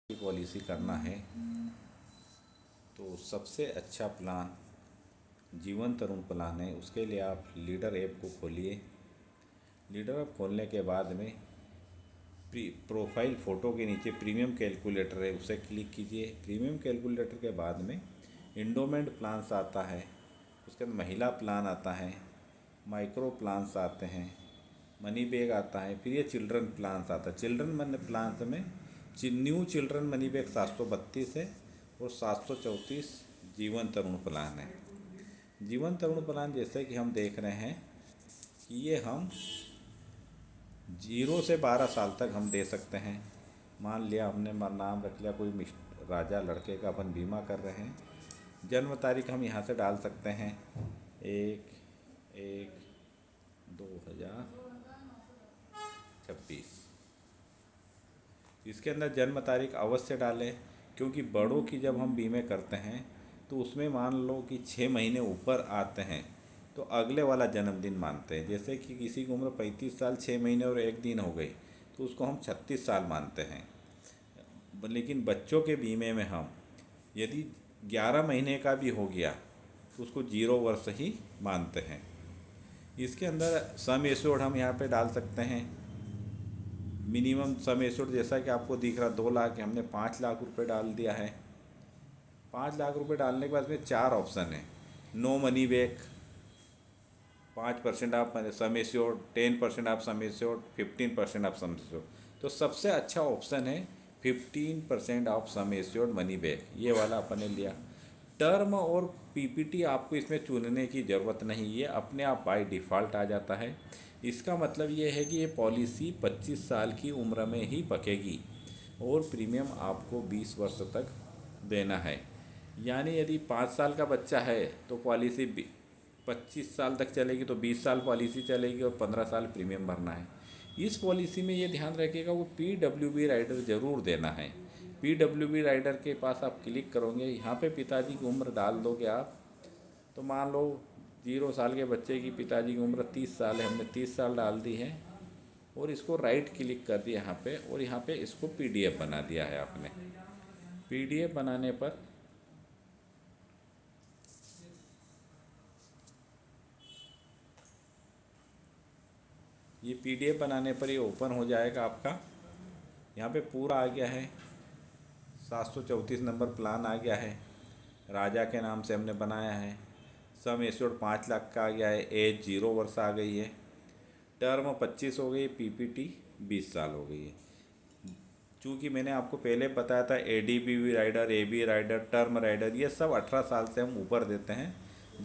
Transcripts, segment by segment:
की पॉलिसी करना है तो सबसे अच्छा प्लान जीवन तरुण प्लान है। उसके लिए आप लीडर ऐप को खोलिए। लीडर ऐप खोलने के बाद में प्रोफाइल फ़ोटो के नीचे प्रीमियम कैलकुलेटर है, उसे क्लिक कीजिए। प्रीमियम कैलकुलेटर के बाद में इंडोमेंट प्लान्स आता है, उसके बाद महिला प्लान आता है, माइक्रो प्लान्स आते हैं, मनी बैग आता है, फिर ये चिल्ड्रन प्लान्स आता है। चिल्ड्रन मन प्लान्स में न्यू चिल्ड्रन मनी बैग 732 है और 734 जीवन तरुण प्लान है। जीवन तरुण प्लान जैसे कि हम देख रहे हैं कि ये हम 0 से 12 साल तक हम दे सकते हैं। मान लिया हमने नाम रख लिया कोई राजा लड़के का, अपन बीमा कर रहे हैं। जन्म तारीख हम यहाँ से डाल सकते हैं 1/1/2026। इसके अंदर जन्म तारीख अवश्य डालें, क्योंकि बड़ों की जब हम बीमे करते हैं तो उसमें मान लो कि 6 महीने ऊपर आते हैं तो अगले वाला जन्मदिन मानते हैं। जैसे कि किसी की उम्र 35 साल 6 महीने और 1 दिन हो गई तो उसको हम 36 साल मानते हैं। लेकिन बच्चों के बीमे में हम यदि 11 महीने का भी हो गया तो उसको 0 वर्ष ही मानते हैं। इसके अंदर सम एश्योर्ड हम यहाँ पे डाल सकते हैं। मिनिमम सम एश्योर्ड जैसा कि आपको दिख रहा 2 लाख, हमने 5 लाख रुपए डाल दिया है। 5 लाख रुपए डालने के बाद में 4 ऑप्शन है। नो मनी बैक, 5% आप सम एश्योर्ड, 10% आप सम एश्योर्ड, 15% आप सम एश्योर्ड। तो सबसे अच्छा ऑप्शन है 15% of sum assured money back, ये वाला अपन ने लिया। टर्म और पीपीटी आपको इसमें चुनने की ज़रूरत नहीं, ये अपने आप बाय डिफ़ॉल्ट आ जाता है। इसका मतलब ये है कि ये पॉलिसी 25 साल की उम्र में ही पकेगी और प्रीमियम आपको 20 वर्ष तक देना है। यानी यदि 5 साल का बच्चा है तो पॉलिसी 25 साल तक चलेगी, तो 20 साल पॉलिसी चलेगी और 15 साल प्रीमियम भरना है। इस पॉलिसी में ये ध्यान रखिएगा वो PWB राइडर ज़रूर देना है। PWB राइडर के पास आप क्लिक करोगे, यहाँ पे पिताजी की उम्र डाल दोगे आप, तो मान लो 0 साल के बच्चे की पिताजी की उम्र 30 साल है, हमने 30 साल डाल दी है और इसको राइट क्लिक कर दिया यहाँ पे और यहाँ पे इसको PDF बना दिया है आपने। PDF बनाने पर ये PDF बनाने पर ये ओपन हो जाएगा आपका। यहाँ पे पूरा आ गया है, 734 नंबर प्लान आ गया है, राजा के नाम से हमने बनाया है। सम एश्योर्ड 5 लाख का आ गया है, एज 0 वर्ष आ गई है, टर्म 25 हो गई, PPT 20 साल हो गई है। चूँकि मैंने आपको पहले बताया था ADBB rider, AB rider, term rider, ये सब 18 साल से हम ऊपर देते हैं।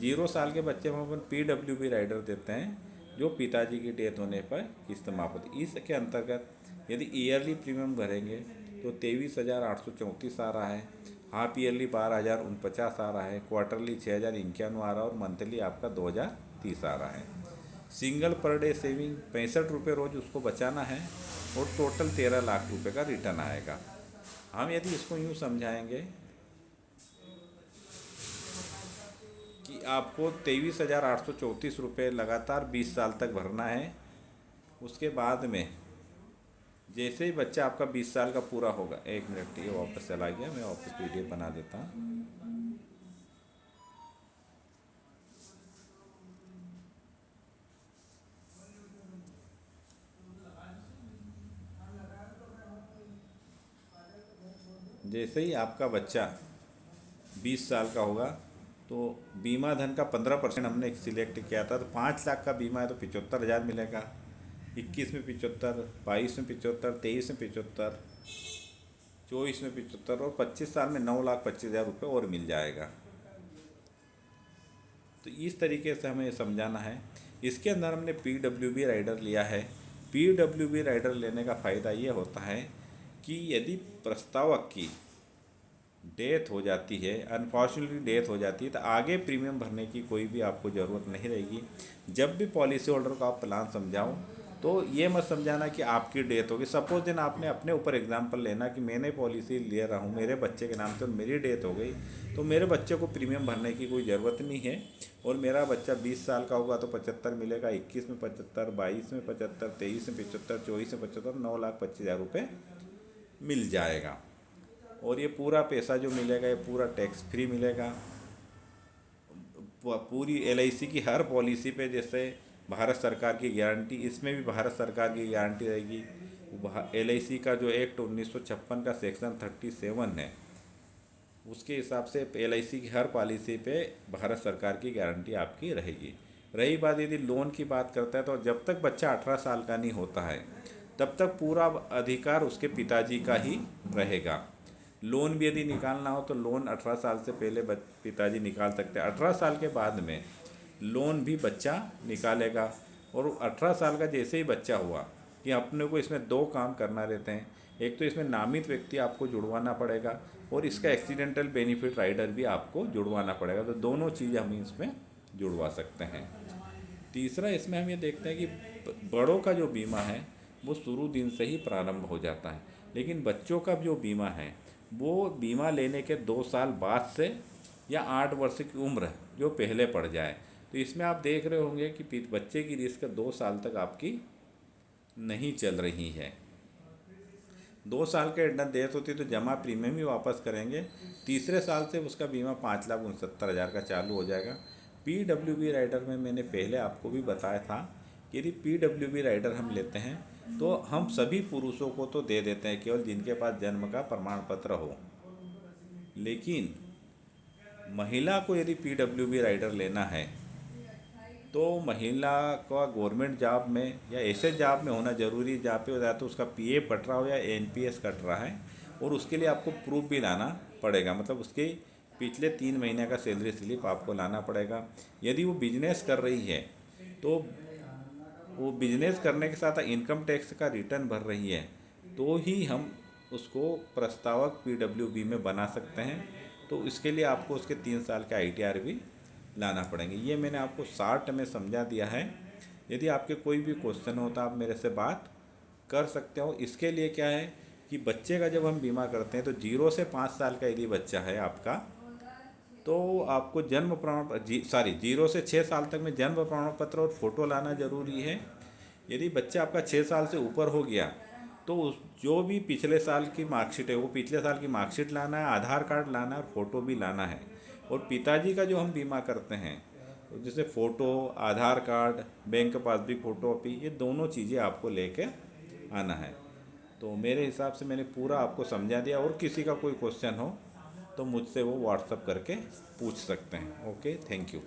0 साल के बच्चे में अपन PWB राइडर देते हैं, जो पिताजी की डेथ होने पर किस्त माफ होती। इसके अंतर्गत यदि ईयरली प्रीमियम भरेंगे तो 23,834 आ रहा है, हाफ ईयरली 12,049 आ रहा है, क्वार्टरली 6,091 आ रहा है और मंथली आपका 2,030 आ रहा है। सिंगल पर डे सेविंग 65 रुपये रोज़ उसको बचाना है और टोटल 13 लाख रुपए का रिटर्न आएगा। हम यदि इसको यूँ समझाएंगे कि आपको 23,834 रुपये लगातार 20 साल तक भरना है। उसके बाद में जैसे ही बच्चा आपका 20 साल का पूरा होगा, 1 मिनट ये वापस चला गया, मैं वापस PDF बना देता हूँ। जैसे ही आपका बच्चा 20 साल का होगा तो बीमा धन का 15% हमने सिलेक्ट किया था, तो 5 लाख का बीमा है तो 75,000 मिलेगा, 21 में 75, 22 में 75, 23 में 75, 24 में 75 और 25 साल में 9,25,000 रुपये और मिल जाएगा। तो इस तरीके से हमें समझाना है। इसके अंदर हमने PWB राइडर लिया है। PWB राइडर लेने का फ़ायदा ये होता है कि यदि प्रस्तावक की डेथ हो जाती है, अनफॉर्चुनेटली डेथ हो जाती है, तो आगे प्रीमियम भरने की कोई भी आपको ज़रूरत नहीं रहेगी। जब भी पॉलिसी होल्डर को आप प्लान समझाओ तो ये मत समझाना कि आपकी डेथ होगी। सपोज दिन आपने अपने ऊपर एग्जांपल लेना कि मैंने पॉलिसी ले रहा हूँ मेरे बच्चे के नाम से और मेरी डेथ हो गई, तो मेरे बच्चे को प्रीमियम भरने की कोई ज़रूरत नहीं है और मेरा बच्चा 20 साल का होगा तो 75 मिलेगा, 21 में 75, 22 में 75, 23 में 75, 24 में 75, 9,25,000 रुपये मिल जाएगा। और ये पूरा पैसा जो मिलेगा ये पूरा टैक्स फ्री मिलेगा। पूरी एलआईसी की हर पॉलिसी पे जैसे भारत सरकार की गारंटी, इसमें भी भारत सरकार की गारंटी रहेगी। एलआईसी का जो एक्ट 1956 का सेक्शन 37 है, उसके हिसाब से एलआईसी की हर पॉलिसी पे भारत सरकार की गारंटी आपकी रहेगी। रही बात यदि लोन की बात करता है, तो जब तक बच्चा 18 साल का नहीं होता है तब तक पूरा अधिकार उसके पिताजी का ही रहेगा। लोन भी यदि निकालना हो तो लोन 18 साल से पहले पिताजी निकाल सकते हैं। 18 साल के बाद में लोन भी बच्चा निकालेगा। और 18 साल का जैसे ही बच्चा हुआ कि अपने को इसमें दो काम करना रहते हैं। एक तो इसमें नामित व्यक्ति आपको जुड़वाना पड़ेगा और इसका एक्सीडेंटल बेनिफिट राइडर भी आपको जुड़वाना पड़ेगा। तो दोनों चीज़ हम इसमें जुड़वा सकते हैं। तीसरा, इसमें हम ये देखते हैं कि बड़ों का जो बीमा है वो शुरू दिन से ही प्रारंभ हो जाता है, लेकिन बच्चों का जो बीमा है वो बीमा लेने के 2 साल बाद से या 8 वर्ष की उम्र जो पहले पड़ जाए। तो इसमें आप देख रहे होंगे कि बच्चे की रिस्क 2 साल तक आपकी नहीं चल रही है। 2 साल के अंदर डेथ होती है तो जमा प्रीमियम ही वापस करेंगे। तीसरे साल से उसका बीमा 5,69,000 का चालू हो जाएगा। पीडब्ल्यूबी राइडर में मैंने पहले आपको भी बताया था कि यदि पीडब्ल्यूबी राइडर हम लेते हैं तो हम सभी पुरुषों को तो दे देते हैं, केवल जिनके पास जन्म का प्रमाण पत्र हो। लेकिन महिला को यदि पीडब्ल्यूबी राइडर लेना है तो महिला का गवर्नमेंट जॉब में या ऐसे जॉब में होना जरूरी है जहाँ पे हो जाए तो उसका पीएफ कट रहा हो या एनपीएस कट रहा है। और उसके लिए आपको प्रूफ भी लाना पड़ेगा, मतलब उसके पिछले 3 महीने का सैलरी स्लिप आपको लाना पड़ेगा। यदि वो बिजनेस कर रही है तो वो बिजनेस करने के साथ इनकम टैक्स का रिटर्न भर रही है तो ही हम उसको प्रस्तावक पीडब्ल्यूबी में बना सकते हैं। तो इसके लिए आपको उसके 3 साल के आईटीआर भी लाना पड़ेंगे। ये मैंने आपको शार्ट में समझा दिया है। यदि आपके कोई भी क्वेश्चन हो तो आप मेरे से बात कर सकते हो। इसके लिए क्या है कि बच्चे का जब हम बीमा करते हैं तो 0 से 5 साल का यदि बच्चा है आपका तो आपको जन्म प्रमाण 0 से 6 साल तक में जन्म प्रमाण पत्र और फोटो लाना ज़रूरी है। यदि बच्चा आपका 6 साल से ऊपर हो गया तो जो भी पिछले साल की मार्कशीट है वो पिछले साल की मार्कशीट लाना है, आधार कार्ड लाना है और फ़ोटो भी लाना है। और पिताजी का जो हम बीमा करते हैं तो जैसे photo, Aadhaar card, bank passbook photo copy, ये दोनों चीज़ें आपको लेके आना है। तो मेरे हिसाब से मैंने पूरा आपको समझा दिया। और किसी का कोई क्वेश्चन हो तो मुझसे वो व्हाट्सअप करके पूछ सकते हैं। Okay, thank you.